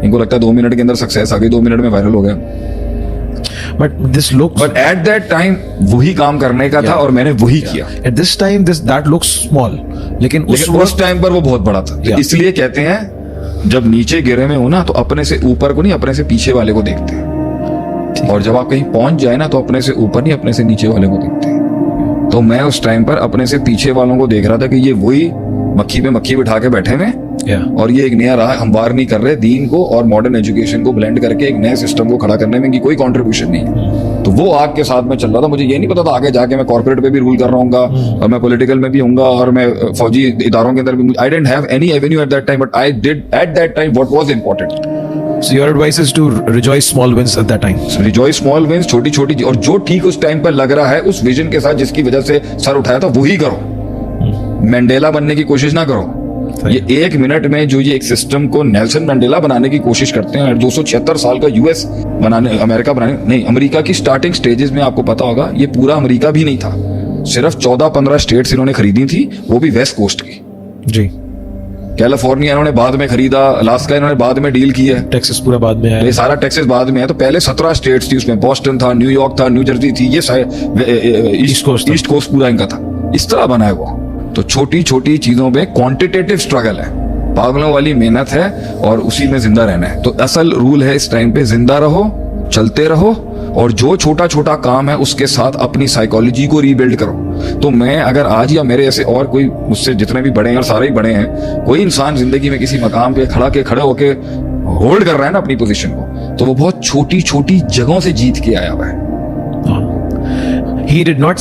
इनको लगता है 2 मिनट के अंदर सक्सेस आ गई, 2 मिनट में वायरल हो गया। बट एट दैट टाइम वही काम करने का था और मैंने वही किया। At this time that looks small, लेकिन उस टाइम पर वो बहुत बड़ा था। इसलिए कहते हैं जब नीचे गिरे में हो ना तो अपने से ऊपर को नहीं, अपने से पीछे वाले को देखते हैं, और जब आप कहीं पहुंच जाए ना तो अपने से ऊपर नहीं, अपने से नीचे वाले को देखते हैं। तो मैं उस टाइम पर अपने से पीछे वालों को देख रहा था कि ये वही मक्खी पे मक्खी बिठा के बैठे हुए, और ये एक नया राह हमवार नहीं कर रहे, दीन को और मॉडर्न एजुकेशन को ब्लेंड करके एक नए सिस्टम को खड़ा करने में इनकी कोई कंट्रीब्यूशन नहीं है। तो वो आग के साथ में चल रहा था। मुझे ये नहीं पता था आगे जाके मैं कॉर्पोरेट पे भी रूल कर रहा हूँ और मैं पॉलिटिकल में भी हूँगा और मैं फौजी इदारों के अंदर भी। I didn't have any Avenue at that time, but I did at that time what was important. So your advice is to rejoice small wins at that time. So rejoice small wins, छोटी छोटी, और जो ठीक उस time पर लग रहा है उस विजन के साथ जिसकी वजह से सर उठाया था वही करो। मंडेला बनने की कोशिश ना करो। ये 1 मिनट में जो ये एक सिस्टम को नेल्सन मंडेला बनाने की कोशिश करते हैं, 276 साल का यूएस बनाने, अमेरिका बनाने, नहीं, अमेरिका की स्टार्टिंग स्टेजेस में आपको पता होगा ये पूरा अमेरिका भी नहीं था, सिर्फ 14-15 स्टेट्स इन्होंने खरीदी थी, वो भी वेस्ट कोस्ट की। जी। कैलिफोर्निया इन्होंने बाद में खरीदा, अलास्का इन्होंने बाद में डील की है, टेक्सास पूरा बाद में आया, ये सारा टेक्सास बाद में है। तो पहले 17 स्टेट्स थी, उसमें बॉस्टन था, न्यूयॉर्क था, न्यू जर्सी थी, ये ईस्ट कोस्ट पूरा इनका था। इस तरह बना है वो। तो छोटी छोटी चीजों में क्वांटिटेटिव स्ट्रगल है, पागलों वाली मेहनत है, और उसी में जिंदा रहना है। तो असल रूल है इस टाइम पे, जिंदा रहो, चलते रहो, और जो छोटा छोटा काम है उसके साथ अपनी साइकोलॉजी को रीबिल्ड करो। तो मैं अगर आज या मेरे ऐसे और कोई मुझसे जितने भी बड़े हैं, और सारे ही बड़े हैं, कोई इंसान जिंदगी में किसी मकाम पे खड़े होके होल्ड कर रहा है ना अपनी पोजीशन को, तो वो बहुत छोटी छोटी जगहों से जीत के आया हुआ है। He did not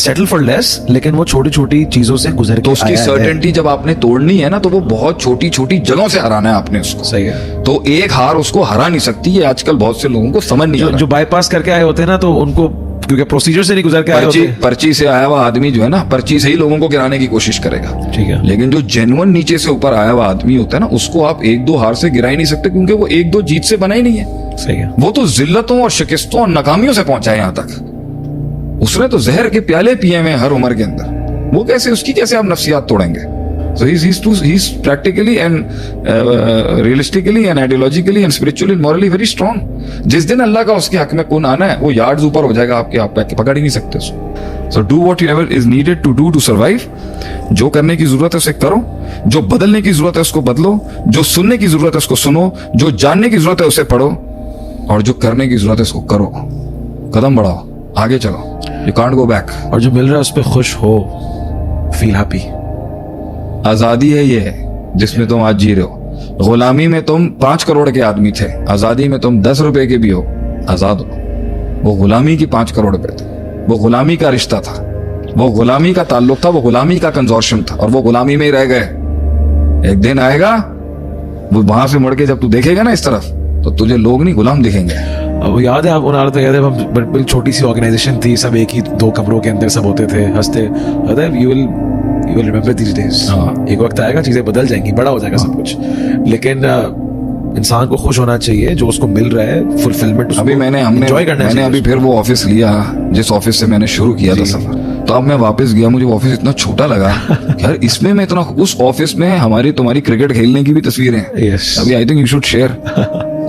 settle for less, लेकिन वो छोटी छोटी चीजों से गुजर के तो उसकी सर्टेनिटी जब आपने तोड़नी है ना, तो वो बहुत छोटी छोटी जगहों से हराना है आपने उसको। सही है। तो एक हार उसको हरा नहीं सकती, ये आजकल बहुत से लोगों को समझ नहीं आ रहा। जो बाईपास करके आए होते हैं ना, तो उनको क्योंकि प्रोसीजर से नहीं गुजर के आए होते, पर्ची से आया हुआ आदमी जो है ना, पर्ची से ही लोगों को गिराने की कोशिश करेगा। ठीक है। लेकिन जो जेन्युइन नीचे से ऊपर आया हुआ आदमी होता है ना, उसको आप 1-2 हार से गिरा ही नहीं सकते, क्योंकि वो 1-2 जीत से बना ही नहीं है। सही है। वो तो जिल्लतों और शिकस्तों और नाकामियों से पहुंचा है यहाँ तक। उसने तो जहर के प्याले पिए हुए हर उम्र के अंदर, वो कैसे, उसकी कैसे आप नफ्सियात तोड़ेंगे? So he's practically and realistically and ideologically and spiritually and morally very strong. जिस दिन अल्लाह का उसके हक में कौन आना है, वो यार्ड्स ऊपर हो जाएगा आपके, आप पकड़ ही नहीं सकते उसको। So do whatever is needed to do to survive. जो करने की जरूरत है उसे करो, जो बदलने की जरूरत है उसको बदलो, जो सुनने की जरूरत है उसको सुनो, जो जानने की जरूरत है उसे पढ़ो, और जो करने की जरूरत है उसको करो। कदम बढ़ाओ, आगे चलो, you can't go back. और जो मिल रहा है उस पे खुश हो, feel happy. आजादी है ये जिसमें तुम आज जी रहे हो। गुलामी में तुम 5 करोड़ के आदमी थे, आजादी में तुम 10 रुपए के भी हो, आजाद हो। वो गुलामी की 5 करोड़ पे थे, वो गुलामी का रिश्ता था, वो गुलामी का ताल्लुक था, वो गुलामी का कंजोर्शियम था, और वो गुलामी में ही रह गए। एक दिन आएगा वो वहां से मुड़ के जब तू देखेगा ना इस तरफ, तो तुझे लोग नहीं गुलाम दिखेंगे। वो याद है, आप उन्होंने तो याद है, हम बिल्कुल छोटी सी ऑर्गेनाइजेशन थी, सब एक ही 2 कमरों के अंदर सब होते थे, हंसते। You will remember these days. एक वक्त आएगा चीजें बदल जाएंगी, बड़ा हो जाएगा सब कुछ, लेकिन इंसान को खुश होना चाहिए जो उसको मिल रहा है, फुलफिलमेंट। अभी मैंने अभी फिर वो ऑफिस लिया जिस ऑफिस से मैंने शुरू किया था सफर। तो अब मैं वापस गया, मुझे ऑफिस इतना छोटा लगा यार, इसमें मैं इतना, उस ऑफिस में हमारी तुम्हारी क्रिकेट खेलने की भी तस्वीरें हैं। अभी I think you should share.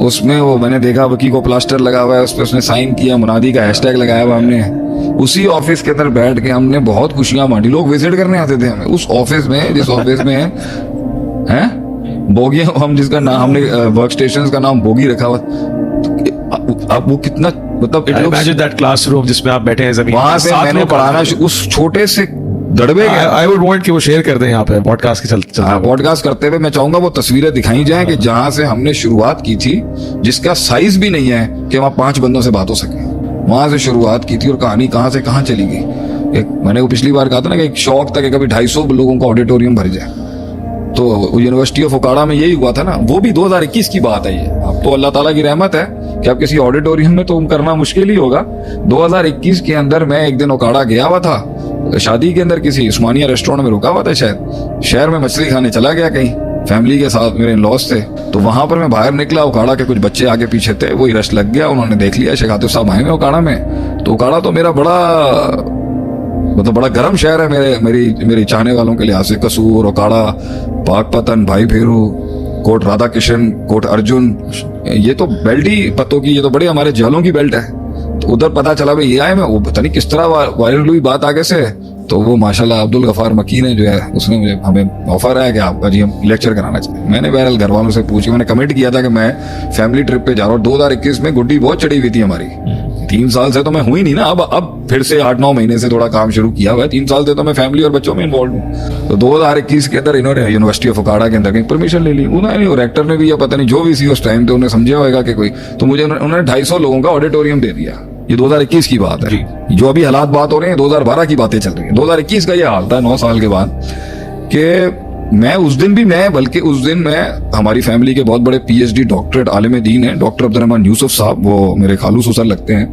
उसमें वो मैंने देखा वकी को प्लास्टर लगा हुआ है, उस पर उसने साइन किया, मुनादी का हैशटैग लगाया हुआ हमने। उसी ऑफिस के अंदर बैठ के हमने बहुत खुशियां बांटी, लोग विजिट करने आते थे हमें उस ऑफिस में, जिस ऑफिस में हैं बोगी, हम जिसका नाम हमने वर्क स्टेशन का नाम बोगी रखा हुआ। अब वो कितना, मतलब इमेजिन दैट क्लासरूम जिसमें आप बैठे हैं जमीन, वहां से मैंने पढ़ाना उस छोटे से दड़बे गया। आई वुड वांट कि वो शेयर कर दें यहाँ पे पॉडकास्ट के चलते। पॉडकास्ट करते हुए मैं चाहूंगा वो तस्वीरें दिखाई जाएं कि जहां से हमने शुरुआत की थी, जिसका साइज भी नहीं है कि वहां 5 बंदों से बात हो सके, वहां से शुरुआत की थी, और कहानी कहां से कहां चली गई। एक मैंने वो पिछली बार कहा था ना कि एक शौक था कि कभी 250 लोगों का ऑडिटोरियम भर जाए। तो यूनिवर्सिटी ऑफ ओकाड़ा में यही हुआ था ना, वो भी 2021 की बात है ये। अब तो अल्लाह ताला की रहमत है कि अब किसी ऑडिटोरियम में तो करना मुश्किल ही होगा। 2021 के अंदर मैं एक दिन ओकाड़ा गया हुआ था, शादी के अंदर किसी उस्मानिया रेस्टोरेंट में रुका हुआ था, शायद शहर में मछली खाने चला गया कहीं फैमिली के साथ, मेरे इन-लॉज थे। तो वहां पर मैं बाहर निकला, ओकाड़ा के कुछ बच्चे आगे पीछे थे, वही रश लग गया, उन्होंने देख लिया शेख आतिफ साहब आए हैं ओकाड़ा में। तो ओकाड़ा तो मेरा बड़ा, मतलब बड़ा गर्म शहर है मेरी चाहने वालों के लिहाज से। कसूर, ओकाड़ा, पाकपतन, भाई फेरू, कोट राधा किशन, कोट अर्जुन, ये तो बेल्ट ही पत्तों की, ये तो बड़े हमारे जहलों की बेल्ट है। तो उधर पता चला भाई ये आए, मैं वो पता नहीं किस तरह वायरल हुई बात आगे से। तो वो माशाल्लाह अब्दुल गफार मकी ने जो है, उसने मुझे, हमें ऑफर आया कि आपका जी हम लेक्चर कराना चाहिए। मैंने बहरहाल घर वालों से पूछी, मैंने कमेंट किया था कि मैं फैमिली ट्रिप पे जा रहा हूँ। 2021 में गुड्डी बहुत चढ़ी हुई थी हमारी, 3 साल से तो मैं हुई नहीं ना, अब फिर से 8-9 महीने से थोड़ा काम शुरू किया हुआ है। 3 साल से तो मैं फैमिली और बच्चों में इन्वॉल्व हूँ। तो 2021 के अंदर इन्होंने यूनिवर्सिटी ऑफ उकाड़ा के अंदर परमिशन ले ली उन्होंने, और रेक्टर ने भी, या पता नहीं जो भी सी उस टाइम पे उन्हें समझा होगा कि कोई, तो मुझे उन्होंने 250 लोगों का ऑडिटोरियम दे दिया। ये 2021 की बात है, जो अभी हालात बात हो रहे हैं 2012 की बातें चल रही है। 2021 का ये हाल था 9 साल के बाद कि मैं उस दिन भी, बल्कि उस दिन मैं, हमारी फैमिली के बहुत बड़े PhD डॉक्टरेट आलिम दीन है डॉक्टर अब्दुर्रहमान यूसुफ साहब, वो मेरे खालू ससुर लगते हैं,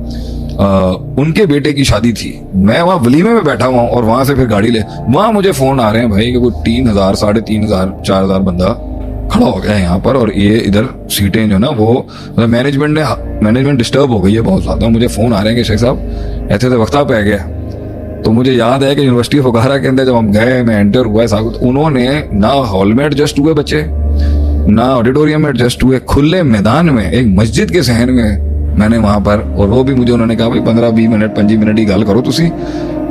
उनके बेटे की शादी थी। मैं वहाँ वलीमे में बैठा हुआ और वहां से फिर गाड़ी ले, वहां मुझे फोन आ रहे हैं भाई कि वो 3,000, 3,500, 4,000 बंदा खड़ा हो गया है यहाँ पर, और ये इधर सीटें जो ना वो मैनेजमेंट डिस्टर्ब हो गई है बहुत ज्यादा। मुझे फोन आ रहे हैं कि शेख साहब ऐसे वक्ता पे आ गया। तो मुझे याद है कि यूनिवर्सिटी ऑफ उकाड़ा के अंदर जब हम गए, मैं एंटर हुआ साहब, तो उन्होंने ना हॉल में एडजस्ट हुए बच्चे, ना ऑडिटोरियम में एडजस्ट हुए, खुले मैदान में एक मस्जिद के सहन में मैंने वहां पर, और वो भी मुझे उन्होंने कहा भाई 15-20 मिनट 25 मिनट ही गल करो तुसी,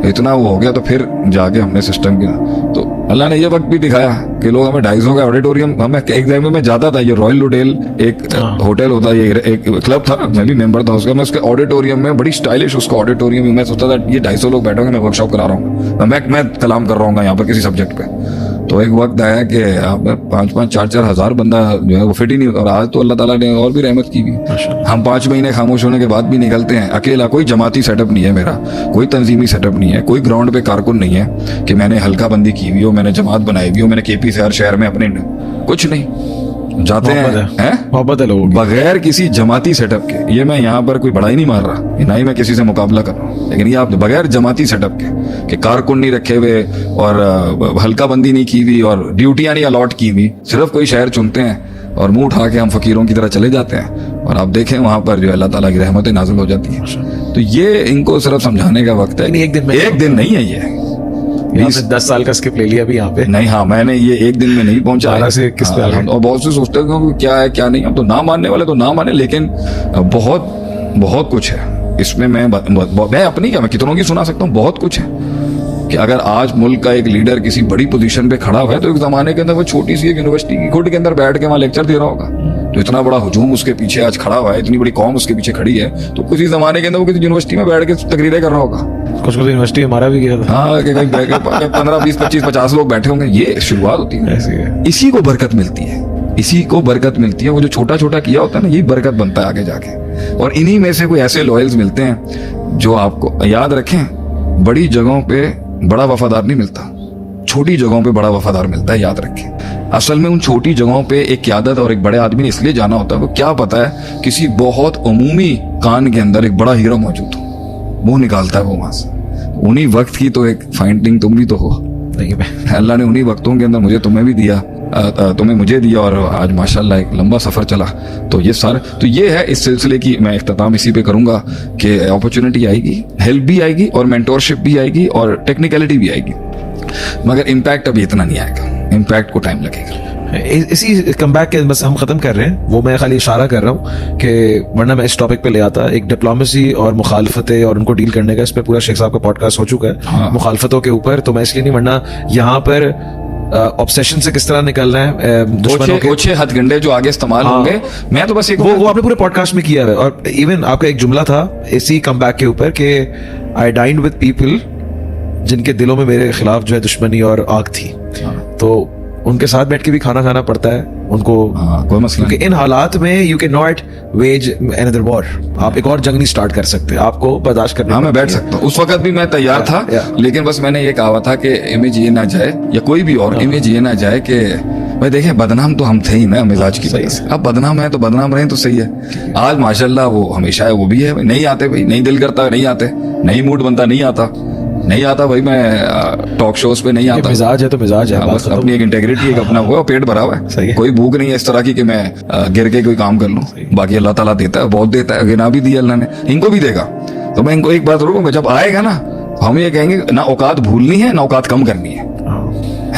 इतना वो हो गया। तो फिर जाके हमने सिस्टम किया, तो अल्लाह ने ये वक्त भी दिखाया कि लोग हमें 250 का ऑडिटोरियम, हमें एक टाइम में जाता था, ये रॉयल होटल एक होटल होता, ये एक क्लब था, मैं भी मेंबर था उसका, मैं उसके ऑडिटोरियम में, बड़ी स्टाइलिश उसका ऑडिटोरियम में, मैं सोचता था ये 250 लोग बैठोगे, मैं वर्कशॉप करा रहा हूँ, मैं कलाम कर रहा हूँ यहाँ पर किसी सब्जेक्ट पे। तो एक वक्त आया कि 5-5, 4-4 हजार बंदा जो है वो फिट ही नहीं होता। और आज तो अल्लाह ताला ने और भी रहमत की भी, हम 5 महीने खामोश होने के बाद भी निकलते हैं अकेला। कोई जमाती सेटअप नहीं है मेरा, कोई तंजीमी सेटअप नहीं है, कोई ग्राउंड पे कारकुन नहीं है कि मैंने हल्का बंदी की हुई हो, मैंने जमात बनाई हुई हो, मैंने KP से हर शहर में अपने, कुछ नहीं, जाते हैं मोहब्बत है लोगों, बगैर किसी जमाती सेटअप के। ये मैं यहाँ पर कोई बड़ा ही नहीं मार रहा, ना ही मैं किसी से मुकाबला कर रहा हूँ, लेकिन ये आप बगैर जमाती सेटअप के कारकुन नहीं रखे हुए और हल्का बंदी नहीं की हुई और ड्यूटियां नहीं अलॉट की हुई, सिर्फ कोई शहर चुनते हैं और मुंह उठा के हम फकीरों की तरह चले जाते हैं, और आप देखें वहां पर जो अल्लाह ताला की रहमतें नाज़िल हो जाती हैं। तो ये इनको सिर्फ समझाने का वक्त है, एक दिन नहीं है ये 10 साल का स्किप ले लिया अभी यहाँ पे नहीं। हाँ, मैंने ये एक दिन में नहीं पहुंचा से किस पे और बहुत से सोचते हैं क्या है क्या नहीं। हम तो ना मानने वाले तो ना माने, लेकिन बहुत बहुत कुछ है इसमें। मैं अपनी क्या, मैं कितनों की सुना सकता हूँ। बहुत कुछ है कि अगर आज मुल्क का एक लीडर किसी बड़ी पोजीशन पे खड़ा हुआ है, तो एक जमाने के अंदर वो छोटी सी एक यूनिवर्सिटी की खुद के अंदर बैठ के वहां लेक्चर दे रहा होगा। तो इतना बड़ा हुजूम उसके पीछे आज खड़ा हुआ है, इतनी बड़ी कौम उसके पीछे खड़ी है, तो किसी जमाने के अंदर वो किसी यूनिवर्सिटी में बैठ के तकरीरें कर रहा होगा। कुछ यूनिवर्सिटी हमारा भी गया था। हाँ, 15, 20, 25, 50 लोग बैठे होंगे। ये शुरुआत होती है, इसी को बरकत मिलती है, इसी को बरकत मिलती है। वो जो छोटा छोटा किया होता है ना, यही बरकत बनता है आगे जाके। और इन्हीं में से कोई ऐसे लॉयल्स मिलते हैं जो आपको याद रखें, बड़ी जगहों पे बड़ा वफादार नहीं मिलता, छोटी जगहों पे बड़ा वफादार मिलता है, याद रखें। असल में उन छोटी जगहों पे एक क़यादत और एक बड़े आदमी ने इसलिए जाना होता है, वो क्या पता है किसी बहुत अमूमी कान के अंदर एक बड़ा हीरा मौजूद हो, मुंह निकालता है वो वहां से। उन्हीं वक्त की तो एक फाइंडिंग तुम भी तो हो, अल्लाह ने उन्हीं वक्तों के अंदर मुझे तुम्हें भी दिया, तुम्हें मुझे दिया, और आज माशाल्लाह एक लंबा सफर चला। तो ये सारा, तो ये है इस सिलसिले की। मैं इख्तिताम इसी पे करूंगा कि अपॉर्चुनिटी आएगी, हेल्प भी आएगी और मेंटोरशिप भी आएगी और टेक्निकलिटी भी आएगी, मगर इम्पैक्ट अभी इतना नहीं आएगा, इम्पैक्ट को टाइम लगेगा। इसी कमबैक के बस हम खत्म कर रहे हैं, वो मैं खाली इशारा कर रहा हूँ कि वरना मैं इस टॉपिक पे ले आता एक डिप्लोमेसी और मुखालफतें और उनको डील करने का, इस पे पूरा शेख साहब का पॉडकास्ट हो चुका है। हाँ। मुखालफतों के ऊपर, तो मैं इसलिए नहीं, वरना यहाँ पर ऑब्सेशन से किस तरह निकलना है, दुश्मनों के ओछे हथगंडे जो आगे इस्तेमाल होंगे। मैं तो बस एक वो आपने पूरे पॉडकास्ट में किया है, और इवन आपका एक जुमला था इसी कमबैक के ऊपर कि आई डाइन्ड विद पीपल जिनके दिलों में मेरे खिलाफ जो है दुश्मनी और आग थी। तो उनके साथ बैठ के भी खाना खाना पड़ता है उनको, कोई मसला नहीं। इन हालात में you can not wage another war, आप एक और जंग नहीं स्टार्ट कर सकते, आपको बर्दाश्त करना। हाँ, मैं बैठ सकता हूँ, उस वक्त भी मैं तैयार था, लेकिन बस मैंने ये कहा था कि इमेज ये ना जाए, या कोई भी और इमेज ये ना जाए कि भाई देखें बदनाम तो हम थे ही ना मिजाज की वजह से। अब बदनाम है तो बदनाम रहे तो सही है। आज माशाल्लाह वो हमेशा है, वो भी है। नहीं आते भाई, नहीं दिल करता नहीं आते, नहीं मूड बनता नहीं आता, नहीं आता भाई। मैं टॉक शोज पे नहीं आता, मिजाज है तो मिजाज है, बस अपनी एक इंटेग्रिटी, एक अपना वो पेट भरा हुआ है, कोई भूख नहीं है इस तरह की कि मैं गिर के कोई काम कर लूं। बाकी अल्लाह ताला देता है, बहुत देता है, गिना भी दिया अल्लाह ने, इनको भी देगा। तो मैं इनको एक बात रोकूंगा, जब आएगा ना हम ये कहेंगे ना औकात भूलनी है ना औकात कम करनी है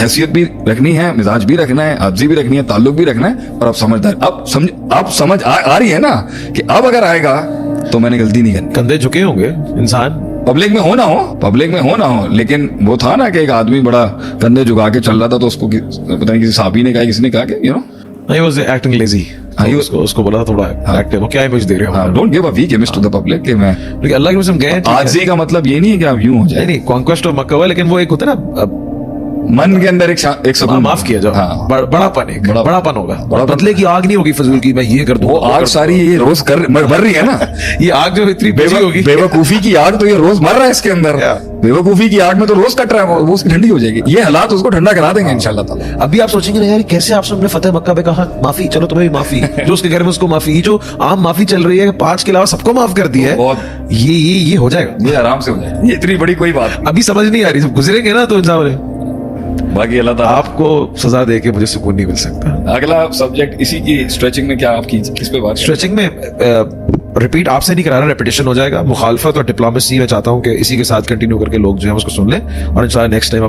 हैसियत भी रखनी है, मिजाज भी रखना है, आजी भी रखनी है, ताल्लुक भी रखना है, और आप समझदार, आप समझ आ रही है ना कि अब अगर आएगा तो मैंने गलती नहीं करनी। कंधे झुके होंगे इंसान, पब्लिक में हो ना हो, लेकिन वो था ना कि एक आदमी बड़ा कंधे झुका के चल रहा था, तो उसको पता नहीं किसी साहबी ने कहा, किसने कहा कि he was acting lazy। उसको बोला था थोड़ा एक्टिव, क्या इमेज दे रहे हो? Don't give a weak image to the public कि मैं, लेकिन अल्लाह की कसम गए, आजी का मतलब ये नहीं है कि आप यूं हो जाए, नहीं कॉन्क्वेस्ट ऑफ मक्का हुआ, लेकिन वो एक होता है ना, मन के अंदर एक सुकून, माफ किया जाओ, हाँ। बड़ापन होगा, बड़ापन। बदले की आग नहीं होगी फजूल की, मैं ये कर दूं, वो आग सारी ये रोज बढ़ रही है ना। ये आग जो इतनी बुझी होगी, बेवकूफी की आग तो ये रोज मर रहा है इसके अंदर, बेवकूफी की आग में तो रोज कट रहा है, वो उसकी ठंडी हो जाएगी। ये हालात उसको ठंडा करा देंगे इंशाल्लाह ताला। अभी आप सोचेंगे ना यार कैसे आपसे हमने फतेह मक्का पे कहा माफी, चलो तुम्हें भी माफी, जो उसके घर में उसको माफी, जो आम माफी चल रही है 5 के अलावा सबको माफ कर दिया है, बहुत ये हो जाएगा, ये आराम से हो जाएगा, ये इतनी बड़ी कोई बात अभी समझ नहीं आ रही, सब गुजरेंगे ना तो इंसान ने, बाकी अल्लाह ताला आपको सजा दे के मुझे सुकून नहीं मिल सकता। अगला सब्जेक्ट इसी की स्ट्रेचिंग में क्या आपकी किस पे बात? स्ट्रेचिंग में रिपीट आपसे नहीं करा रहा, रेपिटेशन हो जाएगा। मुखालफत और डिप्लोमेसी मैं चाहता हूँ कि इसी के साथ कंटिन्यू करके लोग जो है उसको सुन लें, और इंशाल्लाह नेक्स्ट टाइम